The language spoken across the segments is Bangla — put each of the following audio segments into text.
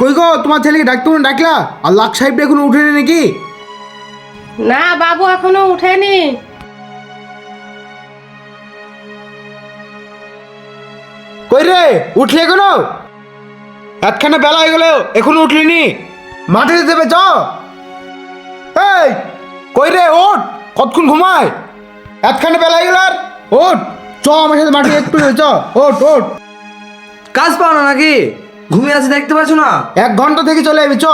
কই গো, তোমার ছেলেকে ডাকতে ডাকলা? আর লাখ সাহেবটা এখনো উঠেনি নাকি? না বাবু এখনো উঠেনি। কই রে, উঠলি এখনো? একখানে বেলা হয়ে গেল, এখনো উঠলিনি? মাঠে যেতে হবে, চ। এই কই রে, ওঠ। কতক্ষণ ঘুমায়? একখানে বেলা হয়ে গেল, আর ওঠ। চ আমার সাথে মাঠে একটু, চ। ওঠ ওঠ। কাজ পাও না নাকি? ঘুমিয়ে আছি দেখতে পাচ্ছ না? 1 ঘন্টা থেকে চলে যাবি, চ।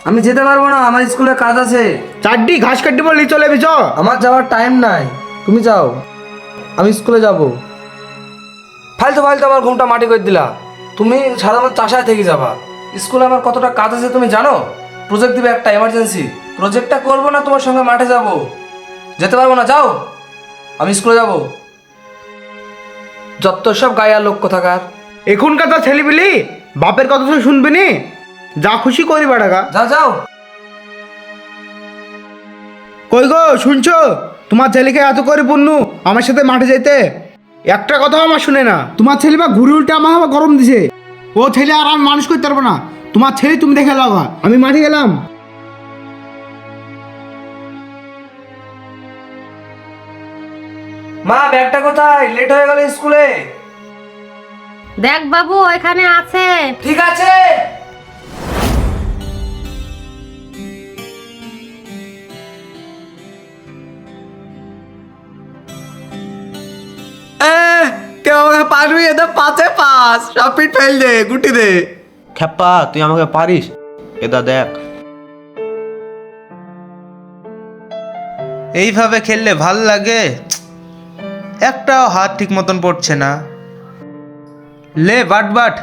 আমি যেতে পারবো না, আমার স্কুলে কাজ আছে। চারটি ঘাস কাটতে বললি চলে যাবি, চ। আমার যাওয়ার টাইম নাই, তুমি যাও, আমি স্কুলে যাব। ফালতু ফালতু আমার ঘুমটা মাটি করে দিলা। তুমি সাধারণত চাষায় থেকে যাবা। স্কুলে আমার কতটা কাজ আছে তুমি জানো? প্রজেক্ট দিবে একটা, এমার্জেন্সি প্রজেক্টটা করবো না, তোমার সঙ্গে মাঠে যাব। যেতে পারবো না, যাও, আমি স্কুলে যাব। যত সব গায়ার লোক কোথাকার। এখনকার তো ছেলেপিলি বাপের কথা তো শুনবে নি, যা খুশি করি বাড়াগা। যাও যাও। কই গো, শুনছো? তোমার ছেলেকে এত করে পুণ্যু আমার সাথে মাঠে যেতে, একটা কথাও আমার শুনে না। তোমার ছেলে বা ঘুরে উল্টে আমার আবার গরম দিছে। ও ছেলে আর আমি মানুষ করতে পারবো না। তোমার ছেলে তুমি দেখে লাগা, আমি মাঠে গেলাম। মা ব্যাগটা কোথায়? লেট হয়ে গেল স্কুলে। দেখ বাবু এখানে আছে। ঠিক আছে। কেউ আমাকে পারবি? এদের 5-এ 5, সব পিঠ ফেল দে, গুটি দে। খেপ্পা, তুই আমাকে পারিস? এদা দেখ, এইভাবে খেললে ভাল লাগে? একটাও হাত ঠিক মতন পড়ছে না। লে বাট বাট।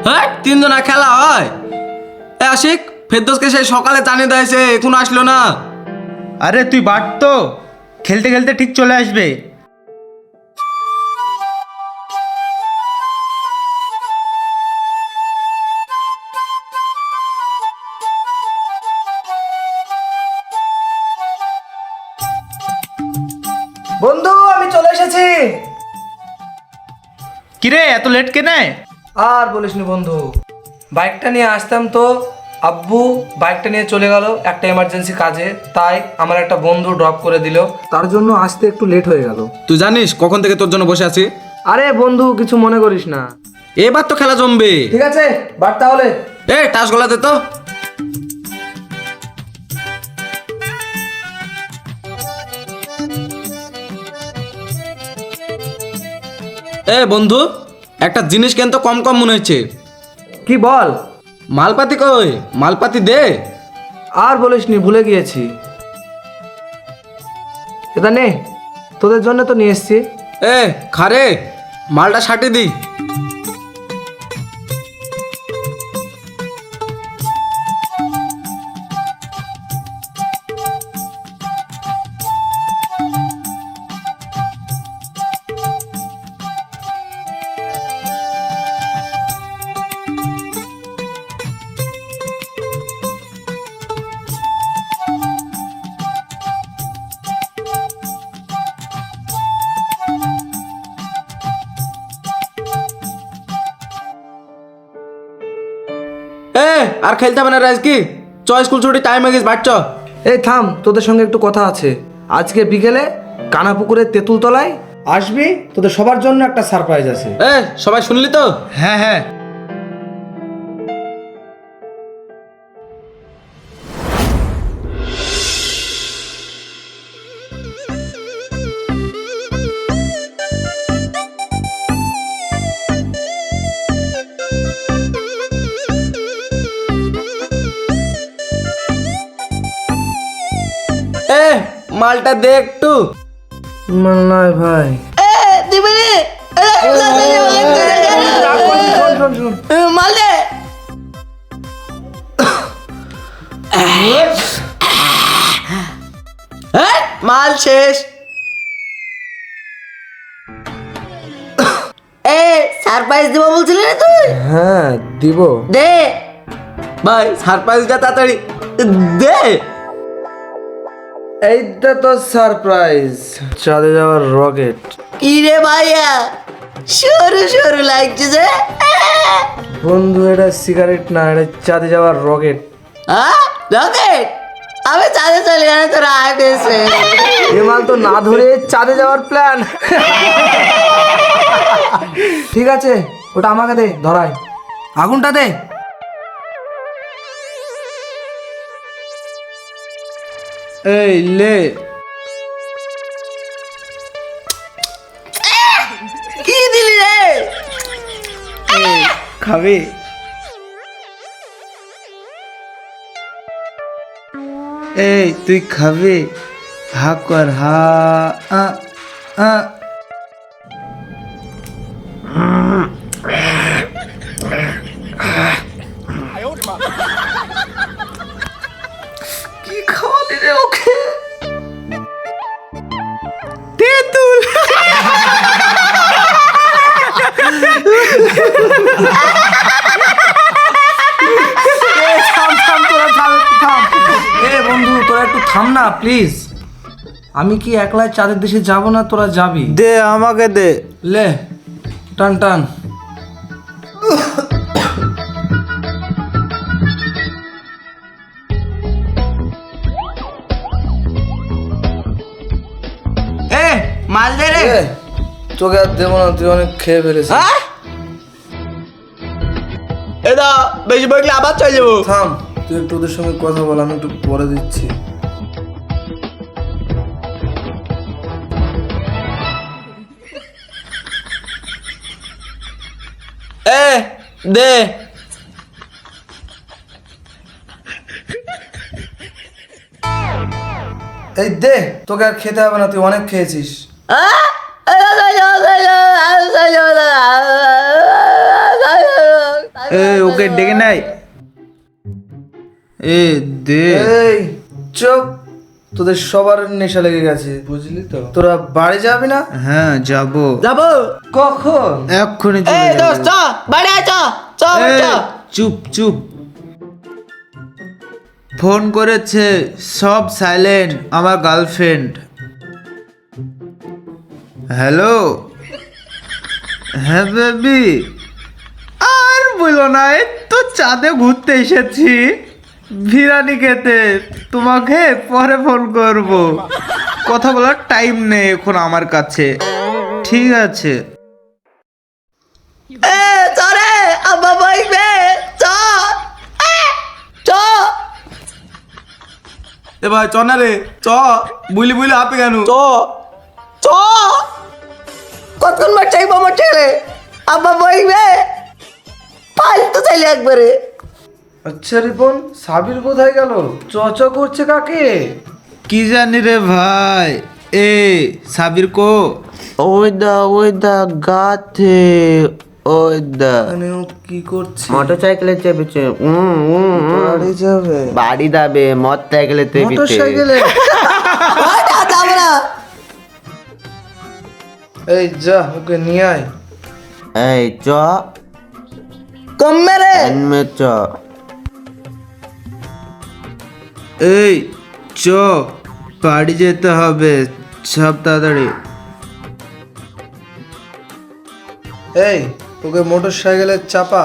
হ্যাঁ, 3 জনা খেলা হয়? আশিক, ফেরদৌসকে সেই সকালে জানিয়ে দিয়েছে, এখন আসলো না। আরে তুই বাট তো, খেলতে খেলতে ঠিক চলে আসবে। বন্ধু, আমি চলে এসেছি। কিরে এত লেট কেনে? আর বলিসনি বন্ধু, বাইকটা নিয়ে আসতাম তো আব্বু বাইকটা নিয়ে চলে গেল একটা এমার্জেন্সি কাজে, তাই আমার একটা বন্ধু ড্রপ করে দিল, তার জন্য আসতে একটু লেট হয়ে গেল। তুই জানিস কখন থেকে তোর জন্য বসে আছি? আরে বন্ধু, কিছু মনে করিস না। এবার তো খেলা জমবে। ঠিক আছে, বাট তাহলে। টাস গলা দে তো। বন্ধু, একটা জিনিস কেন তো কম কম মনে হচ্ছে। কি বল? মালপাতি কই? মালপাতি দে। আর বলিসনি, ভুলে গিয়েছি। এটা নে, তোদের জন্য তো নিয়ে এসছি। খারে, মালটা সাটে দি। আর খেলতে হবে না রাইজ কি? স্কুল ছুটি টাইম হয়ে গেছে, বাড়ছ। এই থাম, তোদের সঙ্গে একটু কথা আছে। আজকে বিকেলে কানাপুকুরের তেঁতুল তলায় আসবি, তোদের সবার জন্য একটা সারপ্রাইজ আছে। সবাই শুনলি তো? হ্যাঁ হ্যাঁ। মালটা দে একটু। নয় ভাই, মাল শেষ। সারপ্রাইজ দিব বলছিলি না তুই? হ্যাঁ দিব। দে ভাই, সারপ্রাইজটা তাড়াতাড়ি দে। এইটা তো সারপ্রাইজ, চাঁদে যাওয়ার রকেট। কি রে ভাইয়া, সরু সরু লাগছে যে। বন্ধু এটা সিগারেট না, এটা চাঁদে যাওয়ার রকেট। হ্যাঁ রকেট, আমি চাঁদে চলে গেলে তোরা আইতেছে। এ মাল তো না ধরে চাঁদে যাওয়ার প্ল্যান। ঠিক আছে, ওটা আমাকে দে, ধরাই আগুনটা দে। এই লে, কি দিলি রে? খাবে? এই তুই খাবে? হা কর, হা। আ আ কি খাওয়ালি রে ওকে? তেঁতুল। এ বন্ধু, তোরা একটু থাম না প্লিজ। আমি কি একলাই চাঁদের দেশে যাব না, তোরা যাবি? দে আমাকে দে। লে টান টান। এ মাল দে রে। এ, তোকে আর দেবো না, তুই অনেক খেয়ে ফেলেছিস। হ্যাঁ এটা বেশি বইলে আবার চলে যাবো। থাম, তুই একটু ওদের সঙ্গে কথা বল, আমি একটু পরে দিচ্ছি। এ দে। এই দে, তোকে আর খেতে হবে না, তুই অনেক খেয়েছিস। এই ওকে ডেকে নাই। এ দে। এই চুপ, তোদের সবার নেশা লেগে গেছে, বুঝলি তো? তোরা বাড়ি যাবি না? হ্যাঁ যাবো। যাবো। কখন? এক্ষুনি এ চলে দোস্ত যাবো। চ, বাড়ি আয় চ, চ এই, চ। চুপ চুপ। ফোন করেছে, সব সাইলেন্ট, আমার গার্লফ্রেন্ড। হ্যালো, হ্যাঁ বেবি। আর বলো না, এই তো চাঁদে ঘুরতে এসেছি, বিরিয়ানি খেতে। তোমাকে পরে ফোন করব, কথা বলার টাইম নেই এখন আমার কাছে। ঠিক আছে। এ চ রে, আব্বা বইবে, চ চ। এ ভাই চ না রে, চ। বুঝলি বুঝলি আপে কেন? চ চ। কতক্ষণ বার চাইবো আমার ছেলে? আব্বা বইবে, ফালতু চাইলে একবারে। আচ্ছা রিপন, সাবির কোথায় গেল? চ করছে কাকে? কি জানি রে ভাই। এ সাবির কো? ওই দা গাছে, ওই দা মানে ও কি করছে? মোটরসাইকেলে চেপেছে। বাড়ি যাবে? বাড়ি যাবে মোটরসাইকেলে চেপেছে। মোটরসাইকেলে? ওইটা যাবে না। এই যা, ওকে নিয়ে আয়। এই চ কমবে রে মে চ। এই চ, বাড়ি যেতে হবে, সব তাড়াতাড়ি। এই ওকে মোটর সাইকেলে চাপা।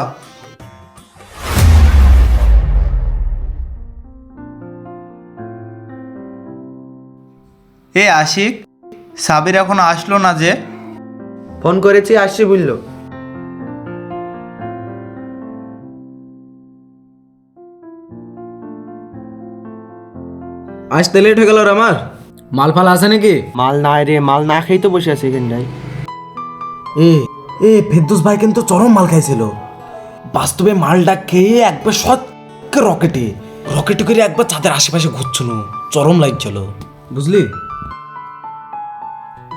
এ আশিক, সাবির এখন আসলো না যে? ফোন করেছি, আসছি বললো। আসতে লেট হয়ে গেল রে আমার। মাল ফাল আছে নাকি? মাল নাই রে, মাল না খেয়ে তো বসে আছে এখানটায়। এ ফেরদৌস ভাই কিন্তু চরম মাল খাইছিল। বাস্তবে মালটা খেয়ে একবার সৎকে রকেটে রকেটে করে একবার চাঁদের আশেপাশে ঘুরছিল, চরম লাগছিল বুঝলি।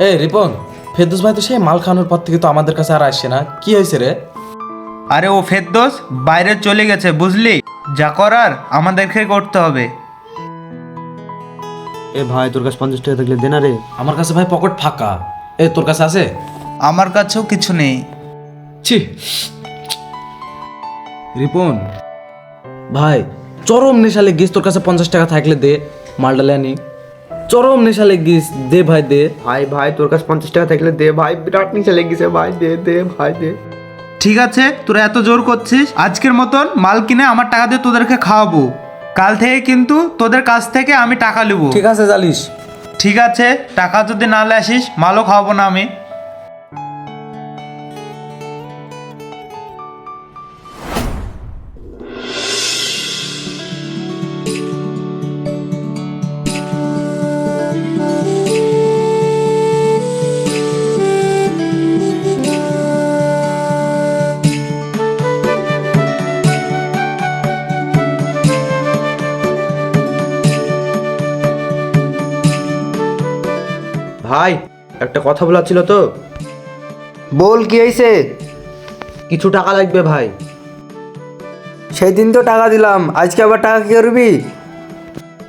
এ রিপন, ফেরদৌস ভাই তো সেই মাল খাওয়ানোর পর থেকে তো আমাদের কাছে আর আসছে না, কি হয়েছে রে? আরে ও ফেরদৌস বাইরে চলে গেছে, বুঝলি? যা করার আমাদেরকে করতে হবে। এ ভাই, তোর কাছে 50 টাকা থাকলে দে না রে। আমার কাছে ভাই পকেট ফাঁকা। এ তোর কাছে আছে? আমার কাছেও কিছু নেই। ছি রিপন ভাই, চরম নেশা লেগিস, তোর কাছে 50 টাকা থাকলে দে, মালটা লেনি। চরম নেশা লেগিস, দে ভাই দে। ভাই তোর কাছে 50 টাকা থাকলে দে ভাই, বিরাট নিচে লেগেছে ভাই, দে দে ভাই দে। ঠিক আছে, তোরা এত জোর করছিস, আজকের মতন মাল কিনে আমার টাকা দিয়ে তোদেরকে খাওয়াবো। কাল থেকে কিন্তু তোদের কাছ থেকে আমি টাকা নেবো। ঠিক আছে জালিস। ঠিক আছে, টাকা যদি না লে আসিস মালও খাওয়াবো না আমি। ভাই একটা কথা বলার ছিল তো। বল কি হয়েছে? কিছু টাকা লাগবে ভাই। সেই দিন তো টাকা দিলাম, আজকে আবার টাকা কি করবি?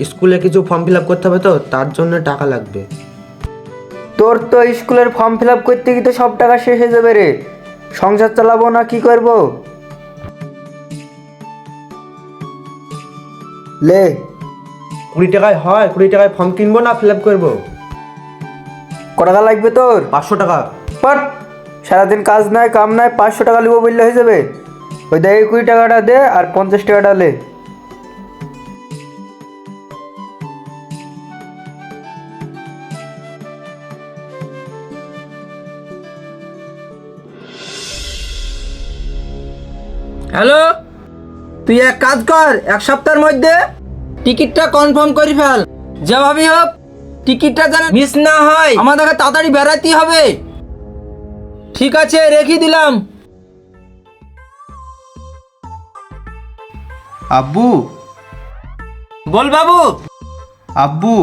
স্কুলে কিছু ফর্ম ফিল আপ করতে হবে তো, তার জন্য টাকা লাগবে। তোর তো স্কুলের ফর্ম ফিল আপ করতে গিয়ে তো সব টাকা শেষ হয়ে যাবে রে। সংসার চালাবো না কি করব? লে 20 টাকায় হয়? 20 টাকায় ফর্ম কিনবো না ফিল আপ করবো? ক টাকা লাগবে তোর? 500 টাকা। বাট সারাদিন কাজ নাই কাম নাই, 500 টাকা লিবো বললে হয়ে যাবে? ওই দেখ 20 টাকাটা দে আর 50 টাকাটা লে। হ্যালো, তুই এক কাজ কর, এক সপ্তাহের মধ্যে টিকিটটা কনফার্ম করে ফেল। যেভাবেই হোক টিকিটটা যেন মিস না হয়, আমাদেরকে তাড়াতাড়ি বেড়াতে হবে। ঠিক আছে, রেখে দিলাম। আব্বু, বল বাবু। আব্বু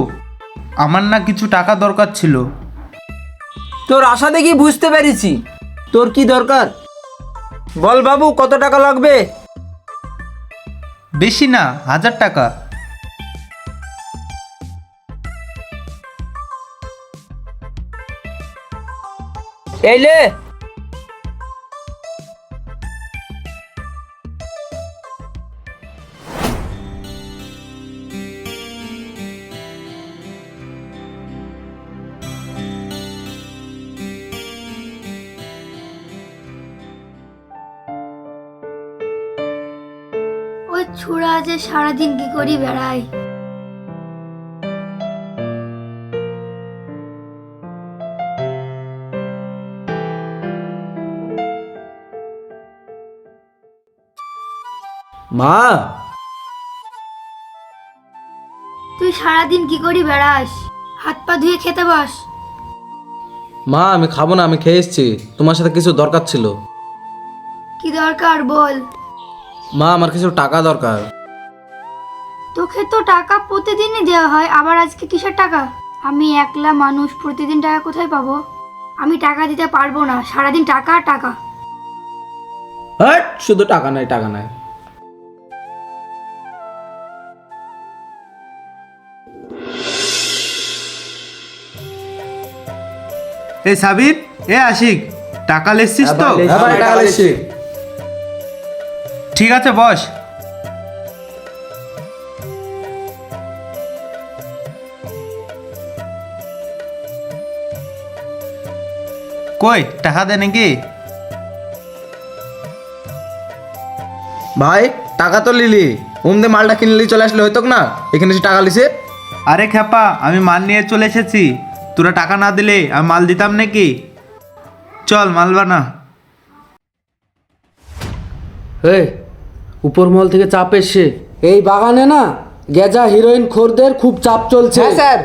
আমার না কিছু টাকা দরকার ছিল। তোর আশা দেখি বুঝতে পেরেছি তোর কি দরকার। বল বাবু, কত টাকা লাগবে? বেশি না, 1000 টাকা। এই লে। ওই ছোড়া যে সারাদিন কি করি বেড়ায়। মা, তুই সারাদিন কি করি বেড়াস? হাত পা ধুয়ে খেতে বস। মা আমি খাবো না, আমি খেয়ে এসেছি। তোমার সাথে কিছু দরকার ছিল। কি দরকার বল? মা আমার কিছু টাকা দরকার। তোকে তো টাকা প্রতিদিনই দেওয়া হয়, আবার আজকে কিসের টাকা? আমি একলা মানুষ, প্রতিদিন টাকা কোথায় পাবো? আমি টাকা দিতে পারবো না, সারাদিন টাকা আর টাকা। হ্যাঁ, শুধু টাকা নাই টাকা নাই। এ সাবির, এ আশিক, টাকা লেসছিস তো? হ্যাঁ ভাই, টাকা লেছি। ঠিক আছে বস। কই টাকা দে নাকি? ভাই টাকা তো লিলি, ওমদে মালটা কিনলি চলে আসলে হইতো না, এখানে এসে টাকা লিছে। আরে খেপা, আমি মাল নিয়ে চলে এসেছি, তোরা টাকা না দিলে আমি মাল দিতাম নাকি? চল মাল বানা। উপর মহল থেকে চাপ এসছে। এই বাগানে না গেজা হিরোইন খোরদের খুব চাপ চলছে। হ্যাঁ স্যার।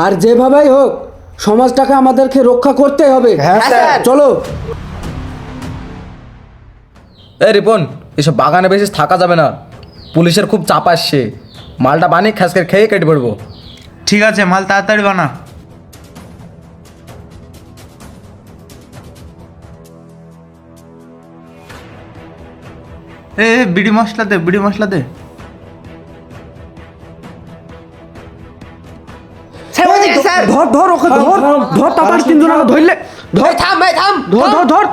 আর যেভাবেই হোক সমাজটাকে আমাদেরকে রক্ষা করতে হবে। হ্যাঁ স্যার। চলো। এই রিপন, এসব বাগানে বেশি থাকা যাবে না, পুলিশের খুব চাপ আসছে। মালটা বানিয়ে খাস করে খেয়ে কেটে পড়বো। ঠিক আছে, মাল তাড়াতাড়ি বানা। এ বিড়ি মশলা দে, বিড়ি মশলা দে। ধর ধর ওকে, ধর ধর তাড়াতাড়ি, তিনজনকে ধরলে। ধর, থাম ভাই থাম। ধর ধর ধর।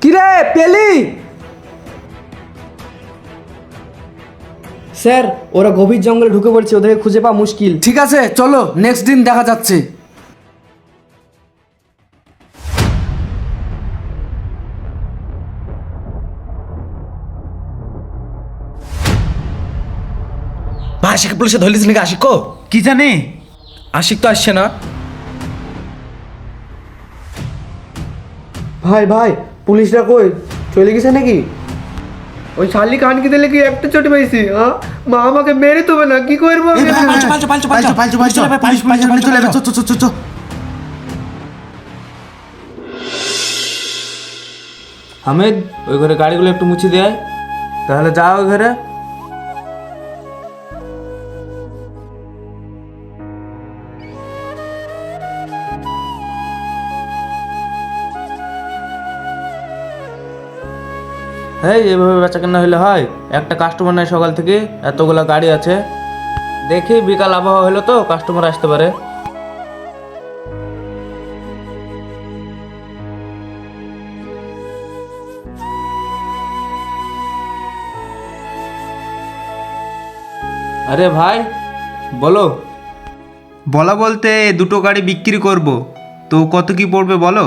কিরে পেলি? স্যার, ওরা গভীর জঙ্গলে ঢুকে পড়ছে, ওদেরকে খুঁজে পাওয়া মুশকিল। ঠিক আছে চলো, নেক্সট দিন দেখা যাচ্ছে। আশিক পুলিশে ধরলিস নাকি আশিক? কি জানি? আশিক তো আসছে না। ভাই ভাই পুলিশরা কই, চলে গেছে নাকি? ওই শালি কানকি দিলে কি একটা চটি পাইছি, হ্যাঁ? মা আমাকে মেরে দেবে না, কি করবো আমি? হামিদ, ওই ঘরে গাড়িগুলো একটু মুছে দেয়। তাহলে যাও ওই ঘরে। হ্যাঁ, এভাবে বেচা কেনা হলে হয়? একটা কাস্টমার নাই সকাল থেকে, এতগুলা গাড়ি আছে। দেখি বিকাল আবহাওয়া হলো তো কাস্টমার আসতে পারে। আরে ভাই বলো। বলা বলতে দুটো গাড়ি বিক্রি করব, তো কত কি পড়বে বলো?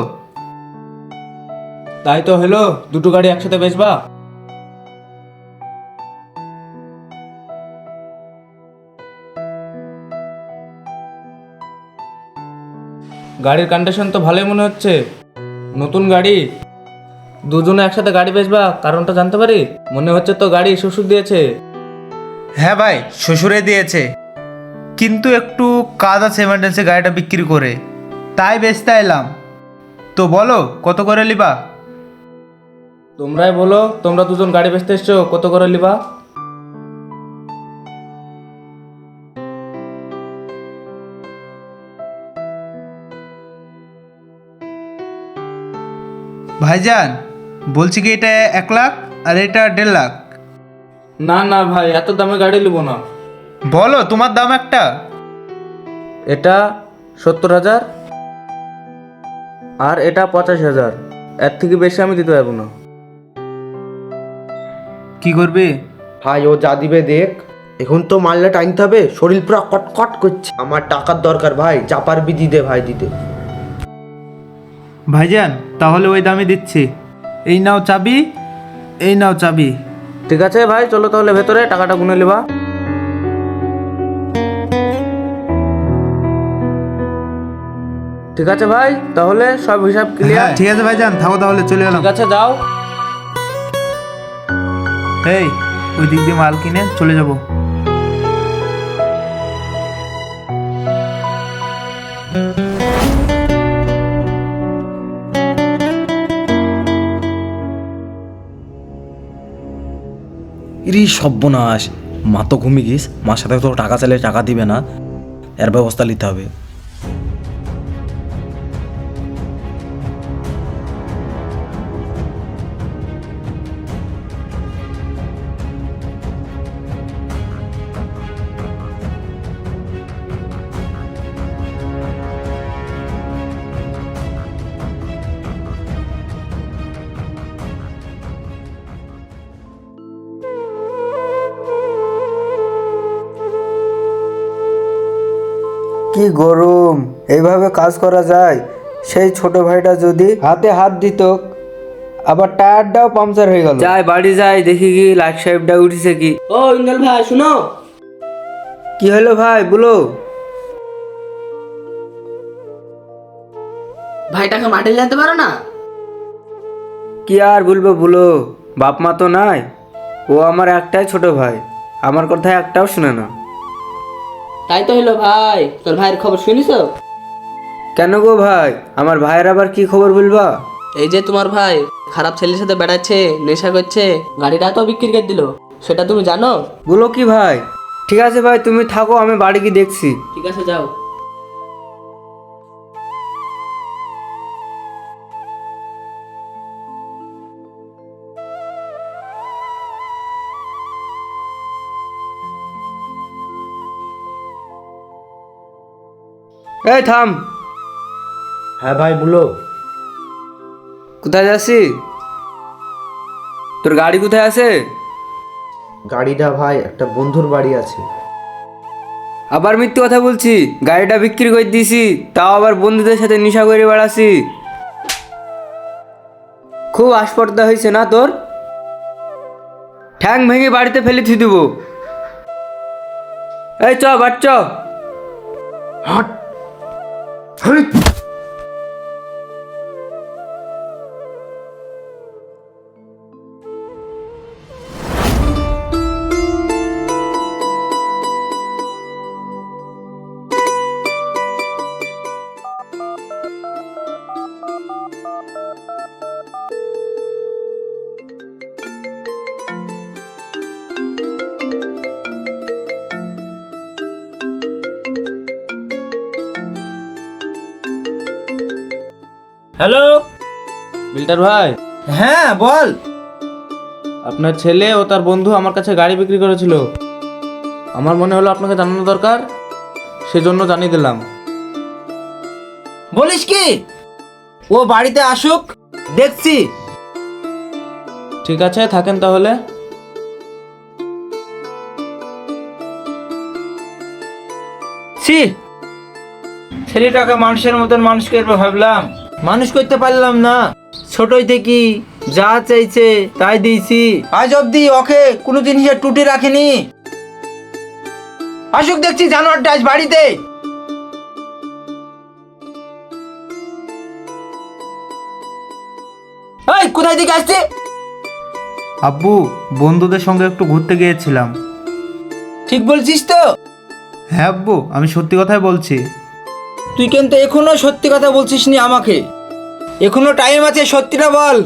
তাই তো হলো, দুটো গাড়ি একসাথে বেচবা? গাড়ির কন্ডিশন তো ভালোই মনে হচ্ছে, নতুন গাড়ি। দুজনে একসাথে গাড়ি বেচবা, কারণটা জানতে পারি? মনে হচ্ছে তো গাড়ি শ্বশুর দিয়েছে। হ্যাঁ ভাই, শ্বশুরে দিয়েছে, কিন্তু একটু কাজ আছে এমার্জেন্সি গাড়িটা বিক্রি করে, তাই বেচতে এলাম। তো বলো কত করে লিবা? তোমরাই বলো, তোমরা দুজন গাড়ি বেচতে এসছো, কত করে লিবা? ভাইজান বলছি কি, এটা 1 লাখ আর এটা 1.5 লাখ। না না ভাই, এত দামে গাড়ি লিব না। বলো তোমার দাম একটা। এটা 70,000 আর এটা 85,000, এর থেকে বেশি আমি দিতে পারবো না। কি করবে? ভাই ও যা দিবে দেখ, এখন তো মাল্লা টাইনতে হবে, শরীর পুরো কটকট করছে। আমার টাকার দরকার ভাই, যা পারবি দিতে ভাই, দিতে। ভাইজান তাহলে ওই দামে দিচ্ছি, এই নাও চাবি, এই নাও চাবি। ঠিক আছে ভাই, চলো তাহলে ভেতরে, টাকাটা গুনে লিবা। ঠিক আছে ভাই, তাহলে সব হিসাব ক্লিয়ার। ঠিক আছে ভাইজান, থাকো তাহলে, চলে গেলাম। ঠিক আছে যাও। এই ওই দিক দিয়ে মাল কিনে চলে যাব। ইরি সর্বনাশ, মা তো ঘুমিয়ে গিস, মার সাথে তো টাকা চাইলে টাকা দিবে না, এর ব্যবস্থা নিতে হবে। কি গরম, এইভাবে কাজ করা যায়? সেই ছোট ভাইটা যদি হাতে হাত দিত, আবার টায়ারটাও পাংচার হয়ে গেল। যাই বাড়ি যাই, দেখি কি লাইট সাহেবটা উঠেছে কি। ও ইন্দাল ভাই শুনো। কি হলো ভাই বলো। ভাইটাকে মাঠে যেতে পারো না? কি আর বলবো বলো, বাপ মা তো নাই, ও আমার একটাই ছোট ভাই, আমার কথা একটাও শুনে না। তাই তো হলো ভাই, তোর ভাইয়ের খবর শুনিস? কেন গো ভাই, আমার ভাইয়ের আবার কি খবর বলবা? এই যে তোমার ভাই খারাপ ছেলের সাথে বেড়াচ্ছে, নেশা করছে, গাড়িটা তো বিক্রি করে দিল, সেটা তুমি জানো? বলো কি ভাই? ঠিক আছে ভাই, তুমি থাকো, আমি বাড়ি গিয়ে দেখছি। ঠিক আছে যাও। এই থাম। হ্যাঁ ভাই বলো। কোথায় যাচ্ছি? তোর গাড়ি কোথায় আছে? গাড়িটা ভাই একটা বন্ধুর বাড়ি আছে। আবার মিথ্যে কথা বলছি, গাড়িটা বিক্রি করে দিয়েছি, তাও আবার বন্ধুদের সাথে নেশা করে বেড়াচ্ছি। খুব আসপর্দা হয়েছে না তোর? ঠ্যাং ভেঙে বাড়িতে ফেলে থুই দেবো। এই চ বাচ্চ। হাট হাট। হ্যালো বিল্ডার ভাই, হ্যাঁ বল। আপনার ছেলে ও তার বন্ধু আমার কাছে গাড়ি বিক্রি করেছিল। আমার মনে হলো আপনাকে জানানো দরকার, সেজন্য জানিয়ে দিলাম। বলিস কি? ও বাড়িতে আসুক, দেখছি। ঠিক আছে, থাকেন তাহলে। ছি, ছেলেটাকে মানুষের মতন মানুষ করবো ভাবলাম, মানুষ করতে পারলাম না। ছোটই থেকে যা চাইছে তাই দিয়েছি, আজ অব্দি ওকে কোনো জিনিসের টুটি রাখিনি। আসুক দেখছি জানোয়ারটা আজ বাড়িতে। এই কোথায় দিকে আসছে? আব্বু, বন্ধুদের সঙ্গে একটু ঘুরতে গিয়েছিলাম। ঠিক বলছিস তো? হ্যাঁ আব্বু, আমি সত্যি কথাই বলছি। তুই কিন্তু এখনো সত্যি কথা বলছিস নি আমাকে। এখনো টাইম আছে, সত্যিটা বল,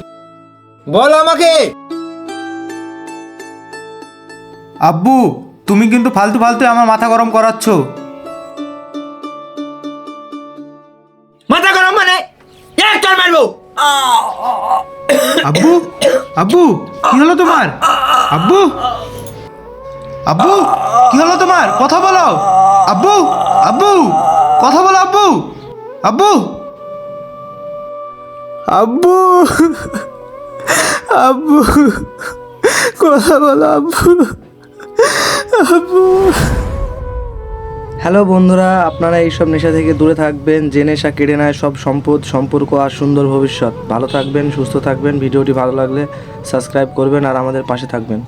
বল আমাকে। আব্বু, তুমি কিন্তু ফালতু ফালতু আমার মাথা গরম করাচ্ছ। মাথা গরম মানে এক চড় মারবো। আব্বু, আব্বু কি হলো তোমার? আব্বু, আব্বু কি হলো তোমার? কথা বলো। আব্বু, আব্বু কথা বলো। আব্বু, আব্বু, আব্বু, আব্বু কথা বলো। আব্বু, আব্বু। হ্যালো বন্ধুরা, আপনারা এইসব নেশা থেকে দূরে থাকবেন। যে নেশা কেড়ে নেয় সব সম্পদ, সম্পর্ক আর সুন্দর ভবিষ্যৎ। ভালো থাকবেন, সুস্থ থাকবেন। ভিডিওটি ভালো লাগলে সাবস্ক্রাইব করবেন আর আমাদের পাশে থাকবেন।